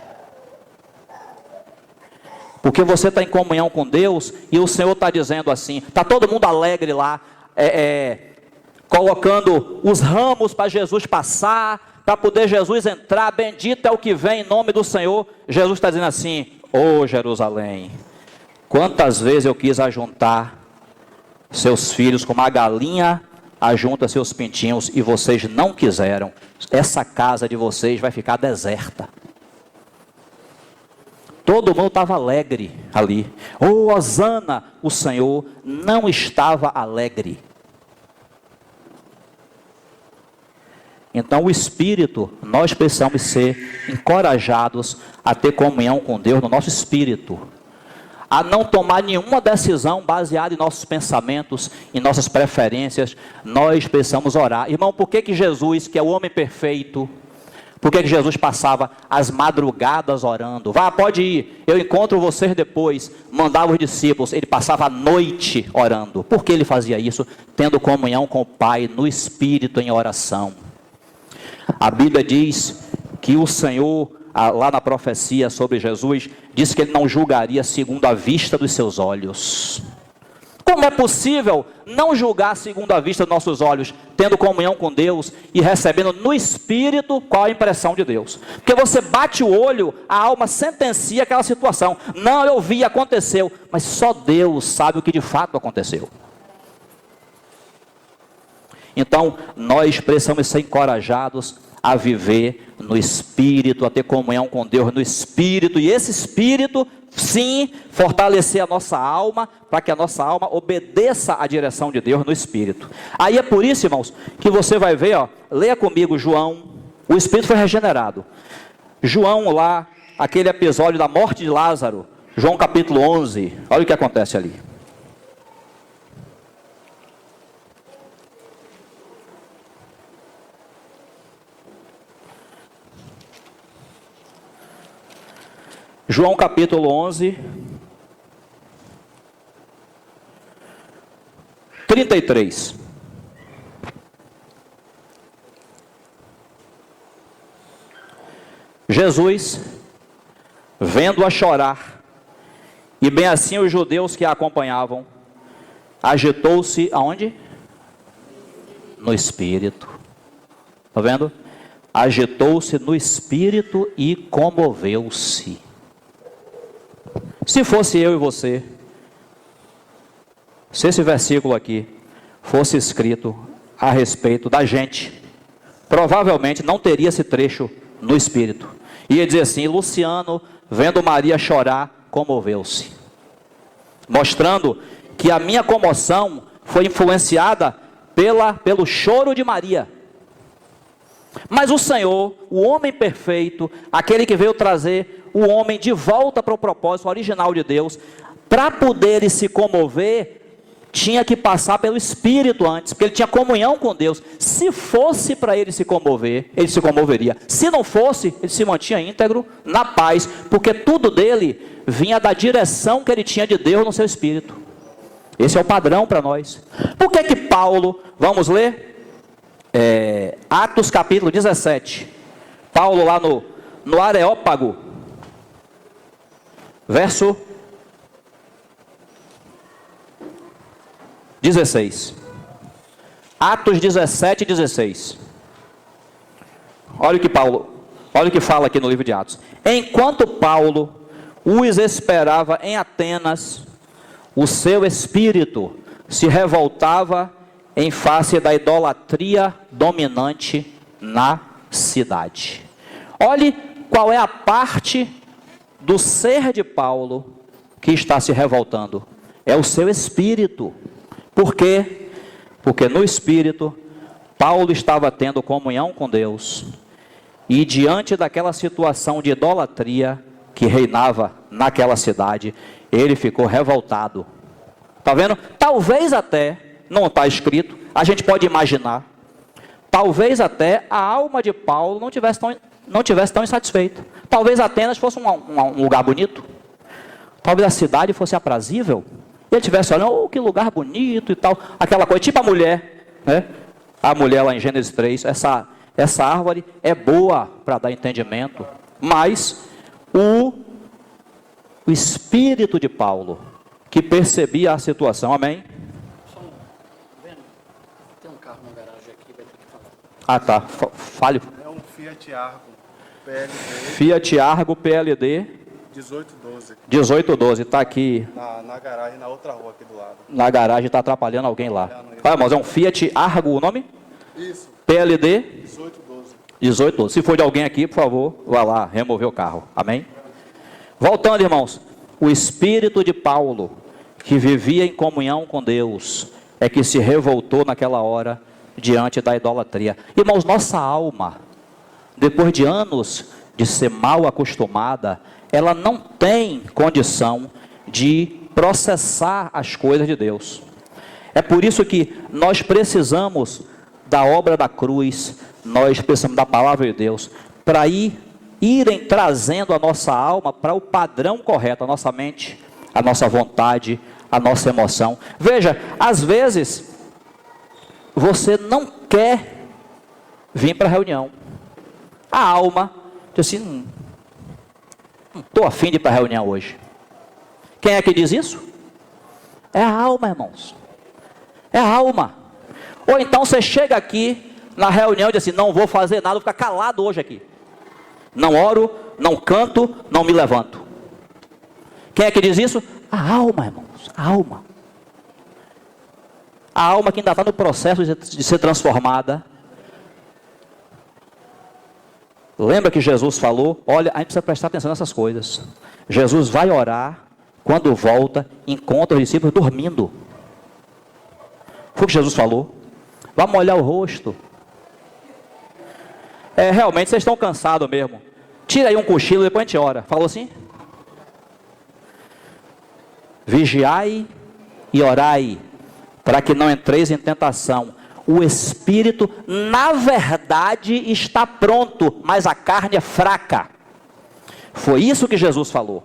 Porque você está em comunhão com Deus e o Senhor está dizendo assim, está todo mundo alegre lá, colocando os ramos para Jesus passar, para poder Jesus entrar, bendito é o que vem em nome do Senhor. Jesus está dizendo assim, ô Jerusalém, quantas vezes eu quis ajuntar seus filhos como a galinha ajunta seus pintinhos e vocês não quiseram. Essa casa de vocês vai ficar deserta. Todo mundo estava alegre ali. Oh, Hosana, o Senhor não estava alegre. Então o espírito, nós precisamos ser encorajados a ter comunhão com Deus no nosso espírito, a não tomar nenhuma decisão baseada em nossos pensamentos, em nossas preferências. Nós precisamos orar. Irmão, por que Jesus, que é o homem perfeito, por que Jesus passava as madrugadas orando? Vá, pode ir, eu encontro vocês depois. Mandava os discípulos, ele passava a noite orando. Por que ele fazia isso? Tendo comunhão com o Pai no espírito, em oração. A Bíblia diz que o Senhor, lá na profecia sobre Jesus, diz que ele não julgaria segundo a vista dos seus olhos. Como é possível não julgar segundo a vista dos nossos olhos, tendo comunhão com Deus e recebendo no Espírito qual a impressão de Deus? Porque você bate o olho, a alma sentencia aquela situação. Não, eu vi, aconteceu, mas só Deus sabe o que de fato aconteceu. Então, nós precisamos ser encorajados a viver no Espírito, a ter comunhão com Deus no Espírito, e esse Espírito, sim, fortalecer a nossa alma, para que a nossa alma obedeça à direção de Deus no Espírito. Aí é por isso, irmãos, que você vai ver, ó, leia comigo João, o Espírito foi regenerado. João lá, aquele episódio da morte de Lázaro, João capítulo 11, olha o que acontece ali. João capítulo 11, 33. Jesus, vendo-a chorar, e bem assim os judeus que a acompanhavam, agitou-se aonde? No Espírito. Está vendo? Agitou-se no Espírito e comoveu-se. Se fosse eu e você, se esse versículo aqui fosse escrito a respeito da gente, provavelmente não teria esse trecho no Espírito. Ia dizer assim: Luciano, vendo Maria chorar, comoveu-se. Mostrando que a minha comoção foi influenciada pelo choro de Maria. Mas o Senhor, o homem perfeito, aquele que veio trazer o homem de volta para o propósito original de Deus, para poder ele se comover, tinha que passar pelo Espírito antes, porque ele tinha comunhão com Deus. Se fosse para ele se comover, ele se comoveria. Se não fosse, ele se mantinha íntegro, na paz, porque tudo dele vinha da direção que ele tinha de Deus no seu Espírito. Esse é o padrão para nós. Por que que Paulo, vamos ler? Atos capítulo 17, Paulo lá no Areópago, verso 16, Atos 17, 16, olha o que fala aqui no livro de Atos. Enquanto Paulo os esperava em Atenas, o seu espírito se revoltava em face da idolatria dominante na cidade. Olhe qual é a parte do ser de Paulo que está se revoltando. É o seu espírito. Por quê? Porque no espírito, Paulo estava tendo comunhão com Deus. E diante daquela situação de idolatria que reinava naquela cidade, ele ficou revoltado. Está vendo? Talvez até, não está escrito, a gente pode imaginar, talvez até a alma de Paulo não tivesse tão insatisfeita. Talvez Atenas fosse um lugar bonito, talvez a cidade fosse aprazível, e ele tivesse olhando, oh, que lugar bonito e tal, aquela coisa, tipo a mulher, né? A mulher lá em Gênesis 3, essa árvore é boa para dar entendimento, mas o espírito de Paulo, que percebia a situação, amém? Ah, tá. Fale. É um Fiat Argo PLD. Fiat Argo PLD 1812. 1812. Está aqui. Na garagem, na outra rua aqui do lado. Na garagem, está atrapalhando alguém lá. Olha, mas é um Fiat Argo o nome? Isso. PLD 1812. 1812. Se for de alguém aqui, por favor, vá lá, remover o carro. Amém? Voltando, irmãos. O espírito de Paulo, que vivia em comunhão com Deus, é que se revoltou naquela hora diante da idolatria. Irmãos, nossa alma, depois de anos de ser mal acostumada, ela não tem condição de processar as coisas de Deus. É por isso que nós precisamos da obra da cruz, nós precisamos da palavra de Deus, para irem trazendo a nossa alma para o padrão correto, a nossa mente, a nossa vontade, a nossa emoção. Veja, às vezes você não quer vir para a reunião. A alma diz assim, não estou afim de ir para a reunião hoje. Quem é que diz isso? É a alma, irmãos. É a alma. Ou então você chega aqui na reunião e diz assim, não vou fazer nada, vou ficar calado hoje aqui. Não oro, não canto, não me levanto. Quem é que diz isso? A alma, irmãos, a alma. A alma que ainda está no processo de ser transformada. Lembra que Jesus falou? Olha, a gente precisa prestar atenção nessas coisas. Jesus vai orar, quando volta, encontra os discípulos dormindo. Foi o que Jesus falou. Vamos olhar o rosto. Realmente vocês estão cansados mesmo. Tira aí um cochilo, depois a gente ora. Falou assim? Vigiai e orai, para que não entreis em tentação. O espírito, na verdade, está pronto, mas a carne é fraca. Foi isso que Jesus falou.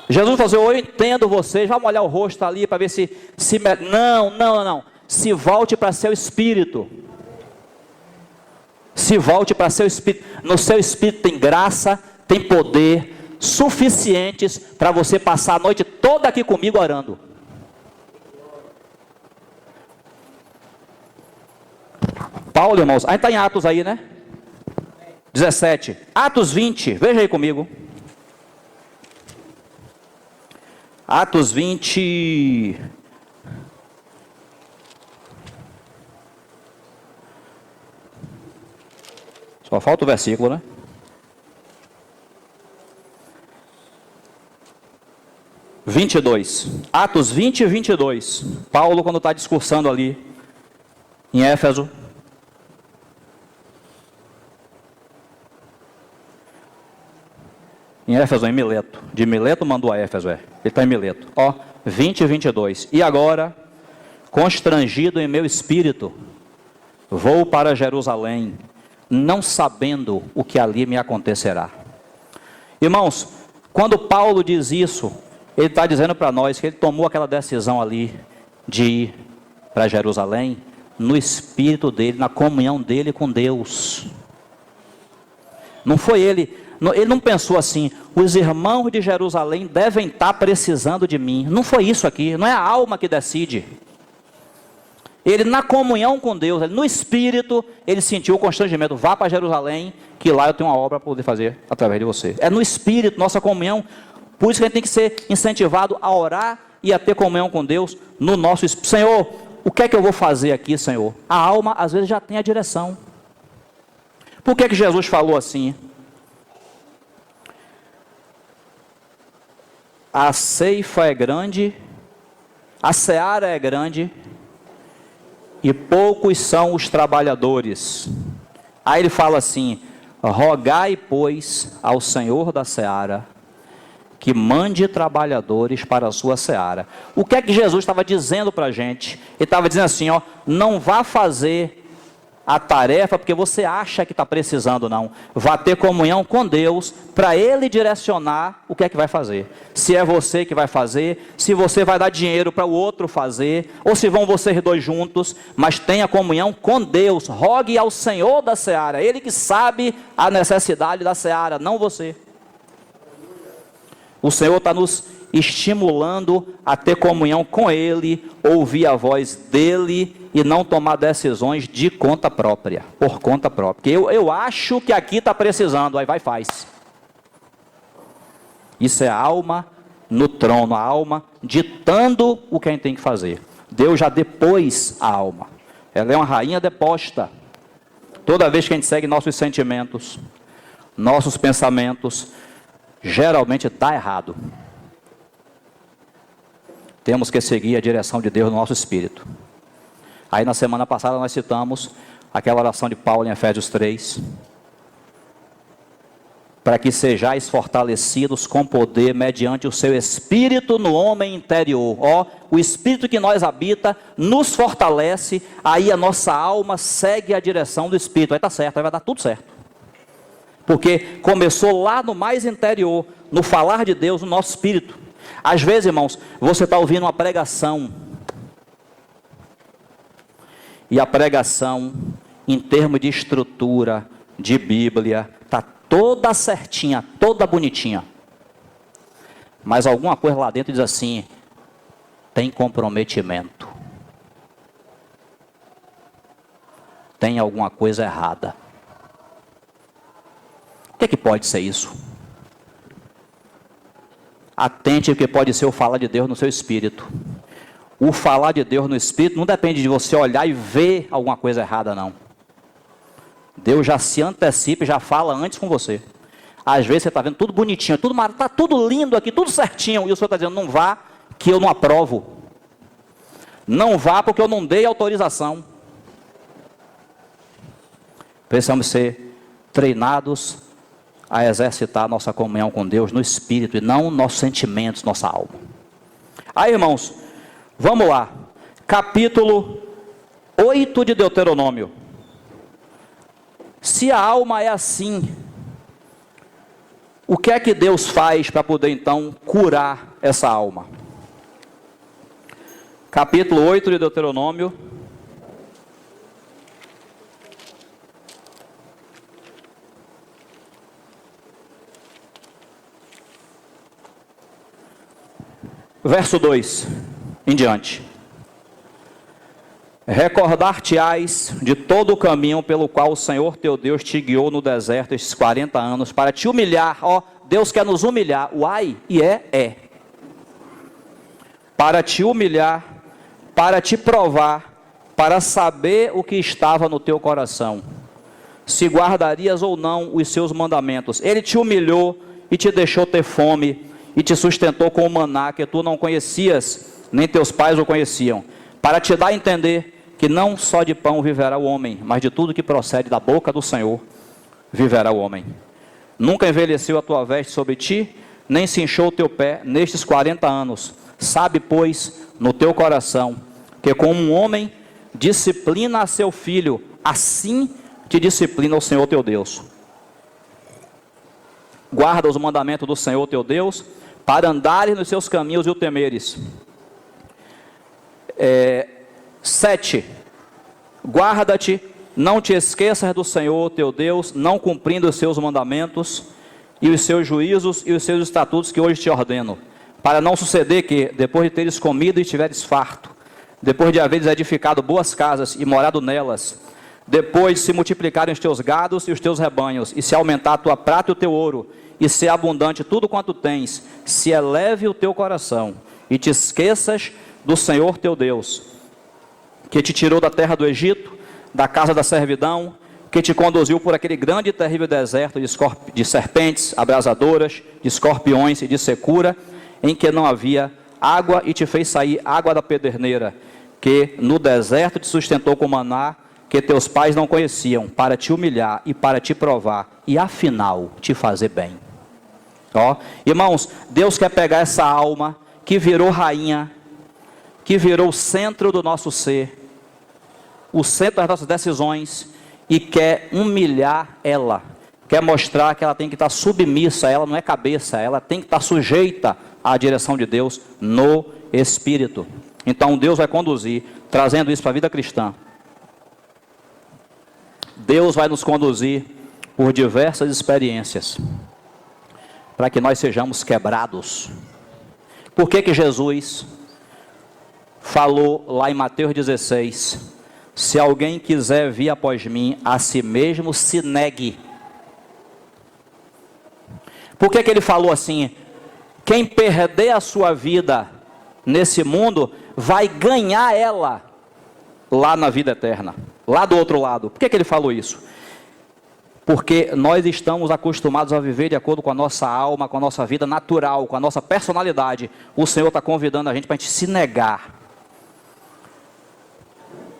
Jesus falou assim, eu entendo vocês, vamos olhar o rosto ali para ver se... Não. Se volte para seu espírito. Se volte para seu espírito. No seu espírito tem graça, tem poder suficientes para você passar a noite toda aqui comigo orando. Paulo, irmãos, aí está em Atos aí, né? 17. Atos 20, veja aí comigo. Atos 20. Só falta o versículo, né? Atos 20 e 22. Paulo, quando está discursando ali em Éfeso. Em Éfeso, em Mileto. De Mileto mandou a Éfeso, Ele está em Mileto. 20 e 22. E agora, constrangido em meu espírito, vou para Jerusalém, não sabendo o que ali me acontecerá. Irmãos, quando Paulo diz isso, ele está dizendo para nós que ele tomou aquela decisão ali de ir para Jerusalém, no espírito dele, na comunhão dele com Deus. Não foi ele não pensou assim, os irmãos de Jerusalém devem estar precisando de mim. Não foi isso aqui, não é a alma que decide. Ele na comunhão com Deus, no espírito, ele sentiu o constrangimento, vá para Jerusalém, que lá eu tenho uma obra para poder fazer através de você. É no espírito, nossa comunhão, por isso que a gente tem que ser incentivado a orar e a ter comunhão com Deus no nosso espírito. Senhor, o que é que eu vou fazer aqui, Senhor? A alma às vezes já tem a direção. Por que Jesus falou assim? A ceifa é grande, a seara é grande, e poucos são os trabalhadores. Aí ele fala assim, rogai, pois, ao Senhor da seara, que mande trabalhadores para a sua seara. O que é que Jesus estava dizendo para a gente? Ele estava dizendo assim, não vá fazer a tarefa porque você acha que está precisando, não. Vá ter comunhão com Deus para Ele direcionar o que é que vai fazer. Se é você que vai fazer, se você vai dar dinheiro para o outro fazer, ou se vão vocês dois juntos, mas tenha comunhão com Deus. Rogue ao Senhor da seara, Ele que sabe a necessidade da seara, não você. O Senhor está nos estimulando a ter comunhão com Ele, ouvir a voz dEle e não tomar decisões de conta própria, por conta própria. Porque eu acho que aqui está precisando, aí vai e faz. Isso é a alma no trono, a alma ditando o que a gente tem que fazer. Deus já depôs a alma. Ela é uma rainha deposta. Toda vez que a gente segue nossos sentimentos, nossos pensamentos, geralmente está errado. Temos que seguir a direção de Deus no nosso espírito. Aí na semana passada nós citamos aquela oração de Paulo em Efésios 3. Para que sejais fortalecidos com poder mediante o seu espírito no homem interior. O espírito que nós habita nos fortalece, aí a nossa alma segue a direção do espírito. Aí está certo, aí vai dar tudo certo. Porque começou lá no mais interior, no falar de Deus, no nosso espírito. Às vezes, irmãos, você está ouvindo uma pregação. E a pregação, em termos de estrutura, de Bíblia, está toda certinha, toda bonitinha. Mas alguma coisa lá dentro diz assim, tem comprometimento. Tem alguma coisa errada. O que pode ser isso? Atente ao que pode ser o falar de Deus no seu espírito. O falar de Deus no espírito não depende de você olhar e ver alguma coisa errada, não. Deus já se antecipa e já fala antes com você. Às vezes você está vendo tudo bonitinho, tudo está tudo lindo aqui, tudo certinho, e o Senhor está dizendo, não vá, que eu não aprovo. Não vá porque eu não dei autorização. Precisamos ser treinados a exercitar nossa comunhão com Deus no espírito e não nossos sentimentos, nossa alma. Aí, irmãos, vamos lá. Capítulo 8 de Deuteronômio. Se a alma é assim, o que é que Deus faz para poder então curar essa alma? Capítulo 8 de Deuteronômio. Verso 2 em diante. Recordar-te-ás de todo o caminho pelo qual o Senhor teu Deus te guiou no deserto estes 40 anos, para te humilhar. Ó, Deus quer nos humilhar. Uai, e é. Para te humilhar, para te provar, para saber o que estava no teu coração, se guardarias ou não os seus mandamentos. Ele te humilhou e te deixou ter fome, e te sustentou com o maná que tu não conhecias, nem teus pais o conheciam, para te dar a entender que não só de pão viverá o homem, mas de tudo que procede da boca do Senhor viverá o homem. Nunca envelheceu a tua veste sobre ti, nem se inchou o teu pé nestes 40 anos. Sabe, pois, no teu coração, que como um homem disciplina a seu filho, assim te disciplina o Senhor teu Deus. Guarda os mandamentos do Senhor teu Deus, para andares nos seus caminhos e o temeres. 7. Guarda-te, não te esqueças do Senhor teu Deus, não cumprindo os seus mandamentos, e os seus juízos e os seus estatutos que hoje te ordeno, para não suceder que, depois de teres comido e estiveres farto, depois de haveres edificado boas casas e morado nelas, depois se multiplicarem os teus gados e os teus rebanhos, e se aumentar a tua prata e o teu ouro, e ser abundante tudo quanto tens, se eleve o teu coração, e te esqueças do Senhor teu Deus, que te tirou da terra do Egito, da casa da servidão, que te conduziu por aquele grande e terrível deserto de serpentes abrasadoras, de escorpiões e de secura, em que não havia água, e te fez sair água da pederneira, que no deserto te sustentou com maná, que teus pais não conheciam, para te humilhar e para te provar, e afinal te fazer bem. Ó, irmãos, Deus quer pegar essa alma que virou rainha, que virou o centro do nosso ser, o centro das nossas decisões, e quer humilhar ela, quer mostrar que ela tem que estar submissa, ela não é cabeça, ela tem que estar sujeita à direção de Deus no Espírito. Então Deus vai conduzir, trazendo isso para a vida cristã. Deus vai nos conduzir por diversas experiências, para que nós sejamos quebrados. Por que Jesus falou lá em Mateus 16, se alguém quiser vir após mim, a si mesmo se negue? Por que ele falou assim? Quem perder a sua vida nesse mundo, vai ganhar ela lá na vida eterna, lá do outro lado. Por que ele falou isso? Porque nós estamos acostumados a viver de acordo com a nossa alma, com a nossa vida natural, com a nossa personalidade. O Senhor está convidando a gente para a gente se negar.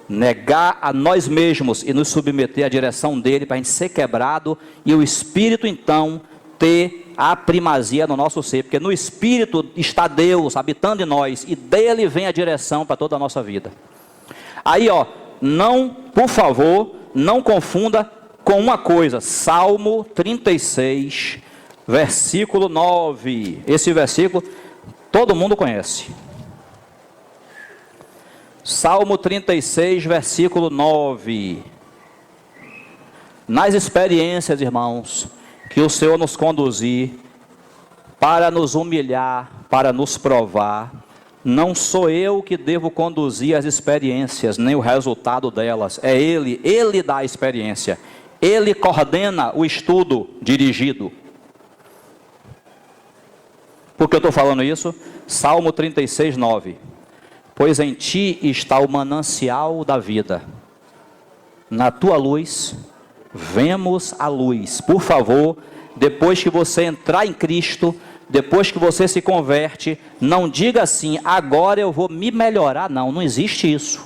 Negar a nós mesmos e nos submeter à direção dEle, para a gente ser quebrado e o Espírito então ter a primazia no nosso ser. Porque no Espírito está Deus habitando em nós e dEle vem a direção para toda a nossa vida. Aí não, por favor, não confunda com uma coisa, Salmo 36, versículo 9, esse versículo todo mundo conhece. Salmo 36, versículo 9. Nas experiências, irmãos, que o Senhor nos conduzir, para nos humilhar, para nos provar, Não sou eu que devo conduzir as experiências, nem o resultado delas. É Ele dá a experiência. Ele coordena o estudo dirigido. Por que eu estou falando isso? Salmo 36, 9. Pois em ti está o manancial da vida. Na tua luz, vemos a luz. Por favor, depois que você entrar em Cristo, depois que você se converte, não diga assim, agora eu vou me melhorar. Não, não existe isso.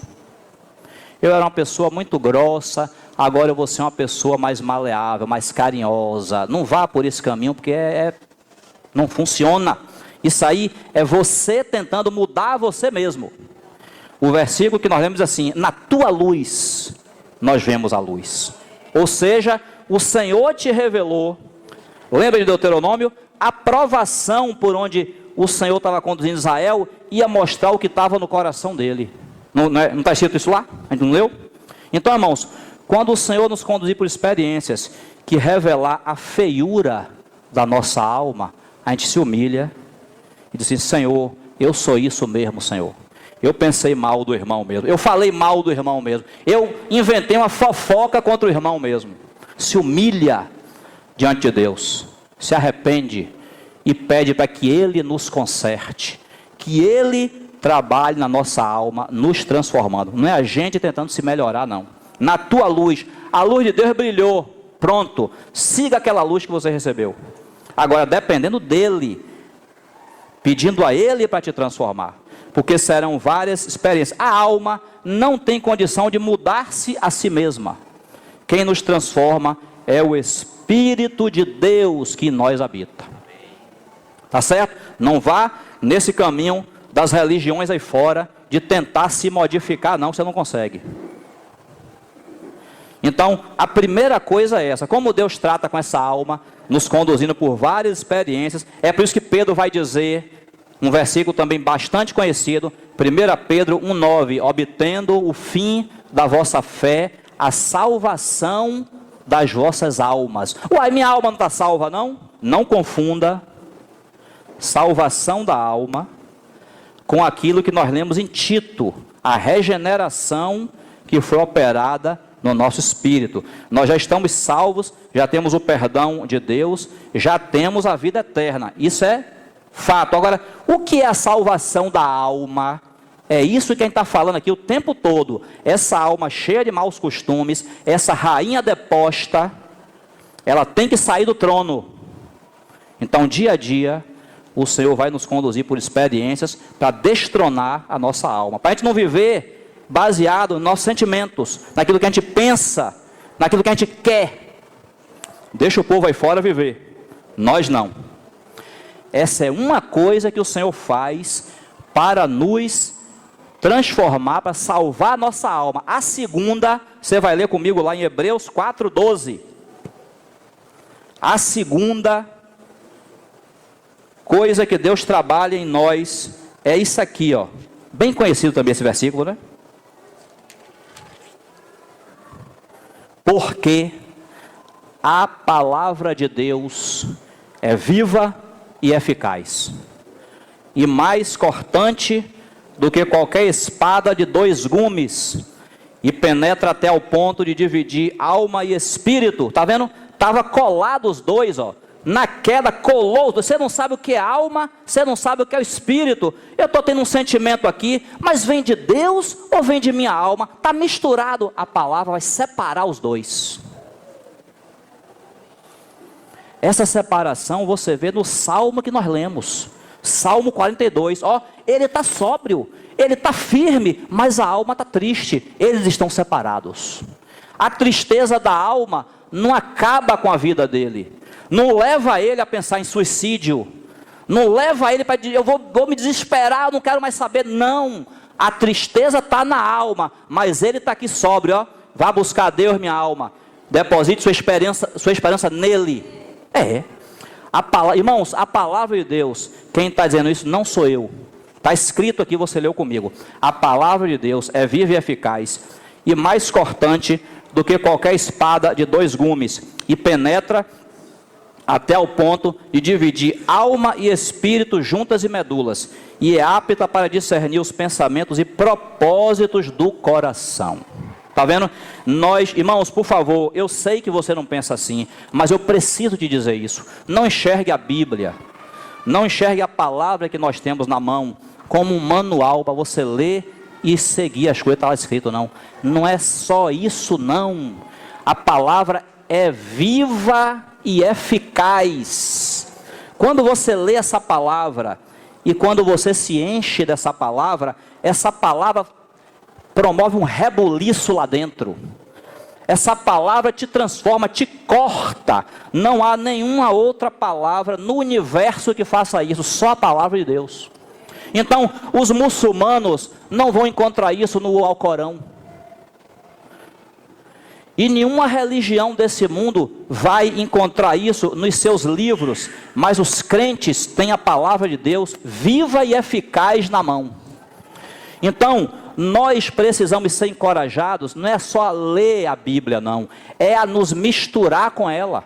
Eu era uma pessoa muito grossa, agora eu vou ser uma pessoa mais maleável, mais carinhosa. Não vá por esse caminho, porque não funciona. Isso aí é você tentando mudar você mesmo. O versículo que nós lemos assim, na tua luz, nós vemos a luz. Ou seja, o Senhor te revelou, lembra de Deuteronômio? A provação por onde o Senhor estava conduzindo Israel, ia mostrar o que estava no coração dele. Não está escrito isso lá? A gente não leu? Então, irmãos, quando o Senhor nos conduzir por experiências que revelar a feiura da nossa alma, a gente se humilha e diz assim, Senhor, eu sou isso mesmo, Senhor. Eu pensei mal do irmão mesmo, eu falei mal do irmão mesmo, eu inventei uma fofoca contra o irmão mesmo. Se humilha diante de Deus, se arrepende e pede para que Ele nos conserte, que Ele trabalhe na nossa alma, nos transformando. Não é a gente tentando se melhorar, não. Na tua luz, a luz de Deus brilhou, pronto, siga aquela luz que você recebeu. Agora, dependendo dEle, pedindo a Ele para te transformar, porque serão várias experiências. A alma não tem condição de mudar-se a si mesma. Quem nos transforma é o Espírito de Deus que em nós habita. Tá certo? Não vá nesse caminho das religiões aí fora, de tentar se modificar, não, você não consegue. Então, a primeira coisa é essa, como Deus trata com essa alma, nos conduzindo por várias experiências, é por isso que Pedro vai dizer, um versículo também bastante conhecido, 1 Pedro 1,9, obtendo o fim da vossa fé, a salvação das vossas almas. Uai, minha alma não está salva não? Não confunda salvação da alma com aquilo que nós lemos em Tito, a regeneração que foi operada no nosso espírito. Nós já estamos salvos, já temos o perdão de Deus, já temos a vida eterna. Isso é fato. Agora, o que é a salvação da alma? É isso que a gente está falando aqui o tempo todo. Essa alma cheia de maus costumes, essa rainha deposta, ela tem que sair do trono. Então, dia a dia, o Senhor vai nos conduzir por experiências para destronar a nossa alma. Para a gente não viver baseado nos nossos sentimentos, naquilo que a gente pensa, naquilo que a gente quer. Deixa o povo aí fora viver. Nós não. Essa é uma coisa que o Senhor faz para nos transformar, para salvar a nossa alma. A segunda, você vai ler comigo lá em Hebreus 4:12. A segunda coisa que Deus trabalha em nós é isso aqui, ó. Bem conhecido também esse versículo, né? Porque a palavra de Deus é viva e eficaz, e mais cortante do que qualquer espada de 2 gumes, e penetra até ao ponto de dividir alma e espírito. Tá vendo? Estava colado os dois, ó. Na queda colou. Você não sabe o que é alma, você não sabe o que é o espírito. Eu estou tendo um sentimento aqui, mas vem de Deus ou vem de minha alma? Está misturado. A palavra vai separar os dois. Essa separação você vê no salmo que nós lemos, Salmo 42, ó, ele está sóbrio, ele está firme, mas a alma está triste, eles estão separados. A tristeza da alma não acaba com a vida dele, não leva ele a pensar em suicídio, não leva ele para dizer, eu vou me desesperar, eu não quero mais saber, não. A tristeza está na alma, mas ele está aqui sóbrio, ó, vá buscar a Deus, minha alma, deposite sua esperança nele. Irmãos, a palavra de Deus, quem está dizendo isso não sou eu, está escrito aqui, você leu comigo. A palavra de Deus é viva e eficaz, e mais cortante do que qualquer espada de 2 gumes, e penetra até o ponto de dividir alma e espírito juntas e medulas, e é apta para discernir os pensamentos e propósitos do coração. Está vendo? Nós, irmãos, por favor, eu sei que você não pensa assim, mas eu preciso te dizer isso. Não enxergue a Bíblia, não enxergue a palavra que nós temos na mão como um manual para você ler e seguir as coisas que está lá escrito, não. Não é só isso, não. A palavra é viva e eficaz. Quando você lê essa palavra e quando você se enche dessa palavra, essa palavra promove um rebuliço lá dentro. Essa palavra te transforma, te corta. Não há nenhuma outra palavra no universo que faça isso, só a palavra de Deus. Então, os muçulmanos não vão encontrar isso no Alcorão. E nenhuma religião desse mundo vai encontrar isso nos seus livros, mas os crentes têm a palavra de Deus viva e eficaz na mão. Então, nós precisamos ser encorajados, não é só ler a Bíblia, não, é a nos misturar com ela.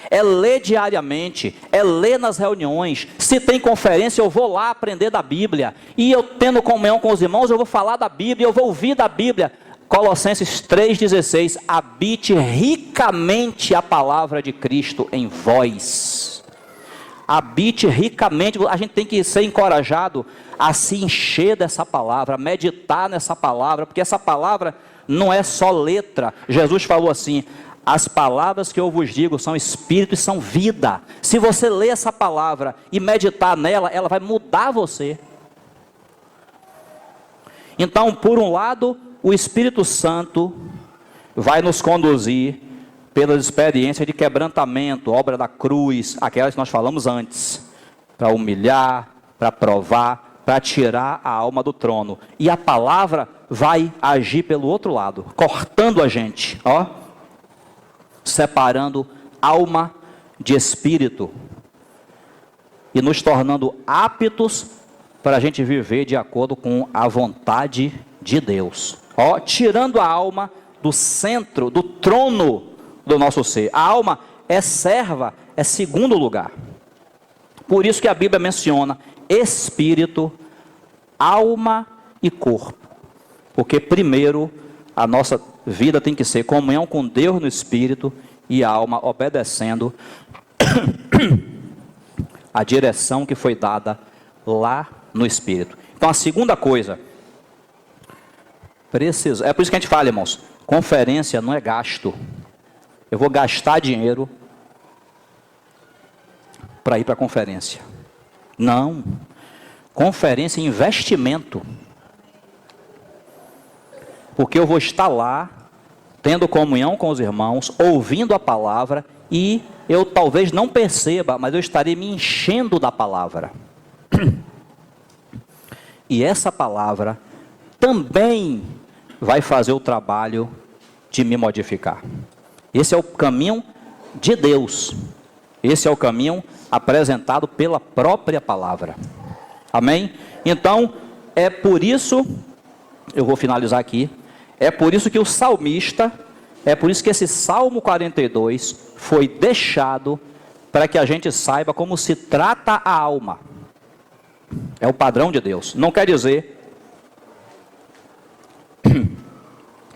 É ler diariamente, é ler nas reuniões. Se tem conferência, eu vou lá aprender da Bíblia. E eu tendo comunhão com os irmãos, eu vou falar da Bíblia, eu vou ouvir da Bíblia. Colossenses 3,16, habite ricamente a palavra de Cristo em vós. Habite ricamente, a gente tem que ser encorajado a se encher dessa palavra, a meditar nessa palavra, porque essa palavra não é só letra. Jesus falou assim, as palavras que eu vos digo são espírito e são vida. Se você ler essa palavra e meditar nela, ela vai mudar você. Então, por um lado, o Espírito Santo vai nos conduzir pelas experiências de quebrantamento, obra da cruz, aquelas que nós falamos antes, para humilhar, para provar, para tirar a alma do trono. E a palavra vai agir pelo outro lado, cortando a gente, ó, separando alma de espírito e nos tornando aptos para a gente viver de acordo com a vontade de Deus. Ó, tirando a alma do centro, do trono do nosso ser. A alma é serva, é segundo lugar. Por isso que a Bíblia menciona espírito, alma e corpo. Porque primeiro a nossa vida tem que ser comunhão com Deus no espírito e a alma obedecendo a direção que foi dada lá no espírito. Então a segunda coisa, é por isso que a gente fala, irmãos, conferência não é gasto. Eu vou gastar dinheiro para ir para a conferência. Não. Conferência é investimento. Porque eu vou estar lá, tendo comunhão com os irmãos, ouvindo a palavra, e eu talvez não perceba, mas eu estarei me enchendo da palavra. E essa palavra também vai fazer o trabalho de me modificar. Esse é o caminho de Deus. Esse é o caminho apresentado pela própria palavra. Amém? Então, é por isso, eu vou finalizar aqui, é por isso que o salmista, é por isso que esse Salmo 42 foi deixado para que a gente saiba como se trata a alma. É o padrão de Deus. Não quer dizer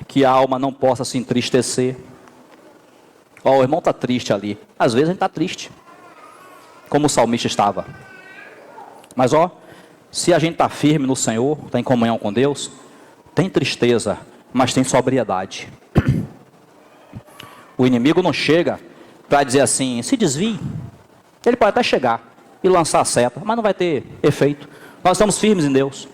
que a alma não possa se entristecer. Ó, o irmão está triste ali. Às vezes a gente está triste, como o salmista estava. Mas ó, se a gente está firme no Senhor, está em comunhão com Deus, tem tristeza, mas tem sobriedade. O inimigo não chega para dizer assim, se desvie. Ele pode até chegar e lançar a seta, mas não vai ter efeito. Nós estamos firmes em Deus.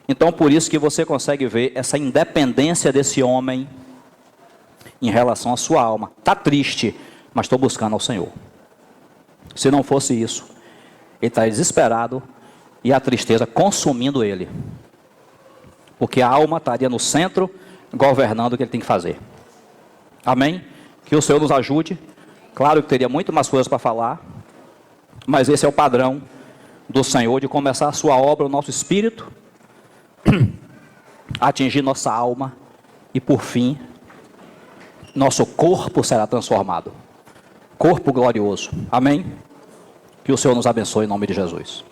Então por isso que você consegue ver essa independência desse homem em relação à sua alma. Está triste, mas estou buscando ao Senhor. Se não fosse isso, ele está desesperado e a tristeza consumindo ele. Porque a alma estaria no centro, governando o que ele tem que fazer. Amém? Que o Senhor nos ajude. Claro que teria muito mais coisas para falar, mas esse é o padrão do Senhor de começar a sua obra, o nosso espírito, atingir nossa alma e por fim nosso corpo será transformado. Corpo glorioso. Amém? Que o Senhor nos abençoe em nome de Jesus.